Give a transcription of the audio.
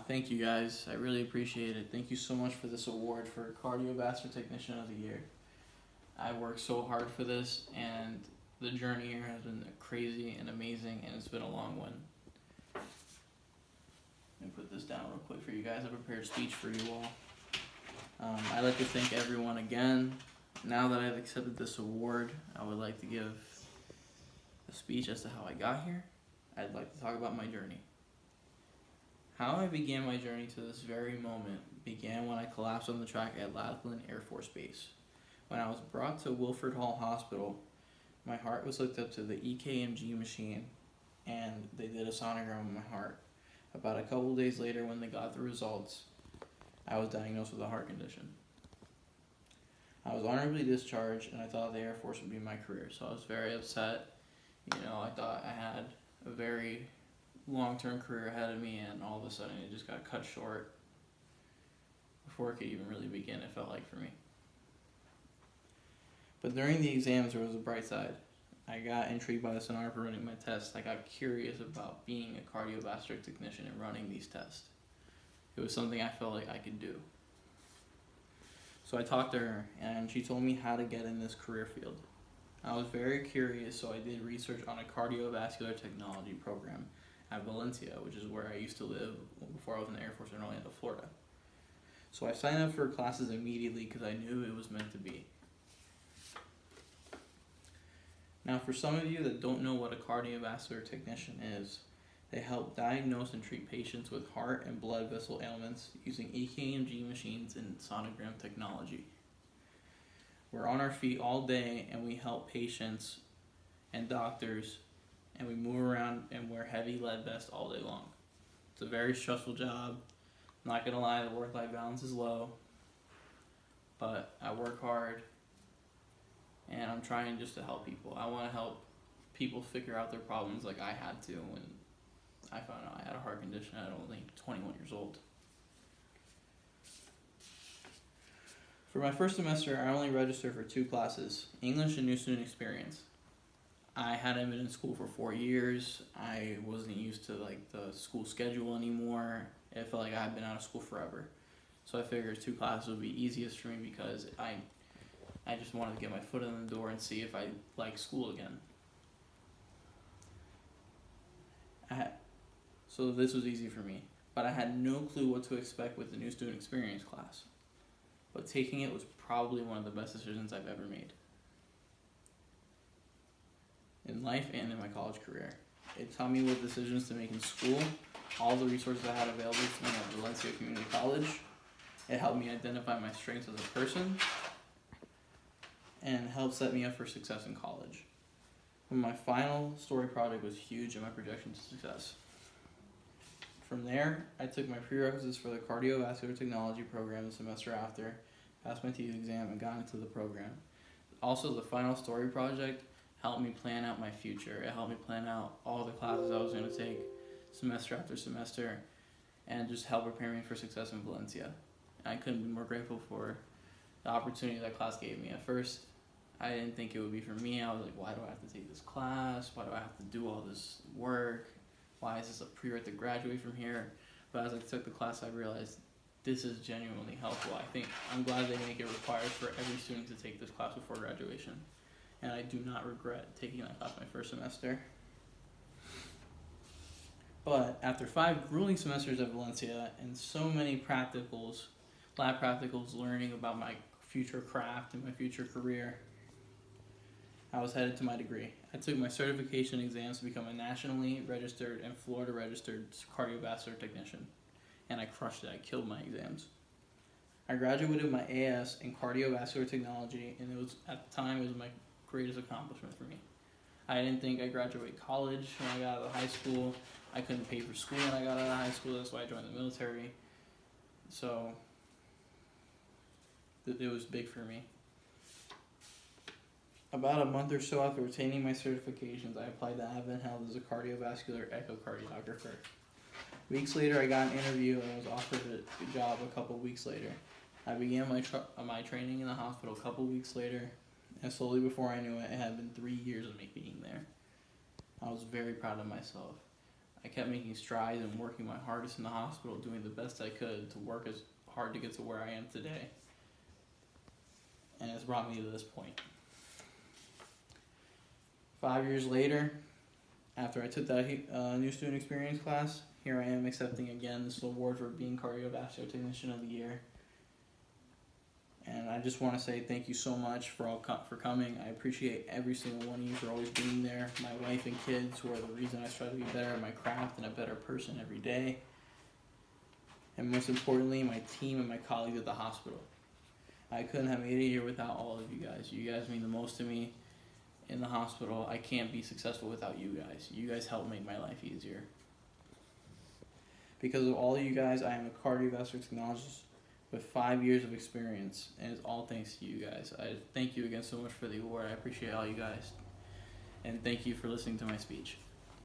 Thank you guys. I really appreciate it. Thank you so much for this award for Cardiovascular Technician of the Year. I worked so hard for this, and the journey here has been crazy and amazing, and it's been a long one. Let me put this down real quick for you guys. I prepared a speech for you all. I'd like to thank everyone again. Now that I've accepted this award, I would like to give a speech as to how I got here. I'd like to talk about my journey. How I began my journey to this very moment began when I collapsed on the track at Laughlin Air Force Base. When I was brought to Wilford Hall Hospital, my heart was hooked up to the EKMG machine, and they did a sonogram of my heart. About a couple days later, when they got the results, I was diagnosed with a heart condition. I was honorably discharged, and I thought the Air Force would be my career, so I was very upset. I thought I had a very long-term career ahead of me, and all of a sudden it just got cut short before it could even really begin, it felt like, for me. But during the exams, there was a bright side. I got intrigued by the sonographer running my tests. I got curious about being a cardiovascular technician and running these tests. It was something I felt like I could do. So I talked to her, and she told me how to get in this career field. I was very curious, so I did research on a cardiovascular technology program at Valencia, which is where I used to live before I was in the Air Force in Orlando, Florida. So I signed up for classes immediately because I knew it was meant to be. Now, for some of you that don't know what a cardiovascular technician is, they help diagnose and treat patients with heart and blood vessel ailments using EKMG machines and sonogram technology. We're on our feet all day, and we help patients and doctors, and we move around and wear heavy lead vests all day long. It's a very stressful job. I'm not gonna lie, the work-life balance is low, but I work hard, and I'm trying just to help people. I want to help people figure out their problems like I had to when I found out I had a heart condition at only 21 years old. For my first semester, I only registered for 2 classes, English and New Student Experience. I hadn't been in school for 4 years. I wasn't used to the school schedule anymore. It felt like I had been out of school forever. So I figured 2 classes would be easiest for me because I just wanted to get my foot in the door and see if I like school again. So this was easy for me, but I had no clue what to expect with the New Student Experience class. But taking it was probably one of the best decisions I've ever made in life and in my college career. It taught me what decisions to make in school, all the resources I had available to me at Valencia Community College. It helped me identify my strengths as a person and helped set me up for success in college. My final story project was huge in my projection to success. From there, I took my prerequisites for the cardiovascular technology program the semester after, passed my TEAS exam, and got into the program. Also, the final story project helped me plan out my future. It helped me plan out all the classes I was going to take semester after semester and just help prepare me for success in Valencia. I couldn't be more grateful for the opportunity that class gave me. At first, I didn't think it would be for me. I was like, why do I have to take this class? Why do I have to do all this work? Why is this a prereq to graduate from here? But as I took the class, I realized this is genuinely helpful. I'm glad they make it required for every student to take this class before graduation. And I do not regret taking that class my first semester. But after 5 grueling semesters at Valencia and so many practicals, lab practicals, learning about my future craft and my future career, I was headed to my degree. I took my certification exams to become a nationally registered and Florida registered cardiovascular technician. And I crushed it. I killed my exams. I graduated with my AS in cardiovascular technology, and at the time it was my greatest accomplishment for me. I didn't think I'd graduate college when I got out of high school. I couldn't pay for school when I got out of high school. That's why I joined the military. So it was big for me. About a month or so after retaining my certifications, I applied to Advent Health as a cardiovascular echocardiographer. Weeks later, I got an interview and was offered a job a couple weeks later. I began my training in the hospital a couple weeks later, and slowly before I knew it, it had been 3 years of me being there. I was very proud of myself. I kept making strides and working my hardest in the hospital, doing the best I could to work as hard to get to where I am today. And it's brought me to this point. 5 years later, after I took that new student experience class, here I am accepting again this award for being cardiovascular technician of the year. And I just want to say thank you so much for coming. I appreciate every single one of you for always being there. My wife and kids, who are the reason I strive to be better at my craft and a better person every day. And most importantly, my team and my colleagues at the hospital. I couldn't have made it here without all of you guys. You guys mean the most to me in the hospital. I can't be successful without you guys. You guys help make my life easier. Because of all of you guys, I am a cardiovascular technologist with 5 years of experience, and it's all thanks to you guys. I thank you again so much for the award. I appreciate all you guys, and thank you for listening to my speech.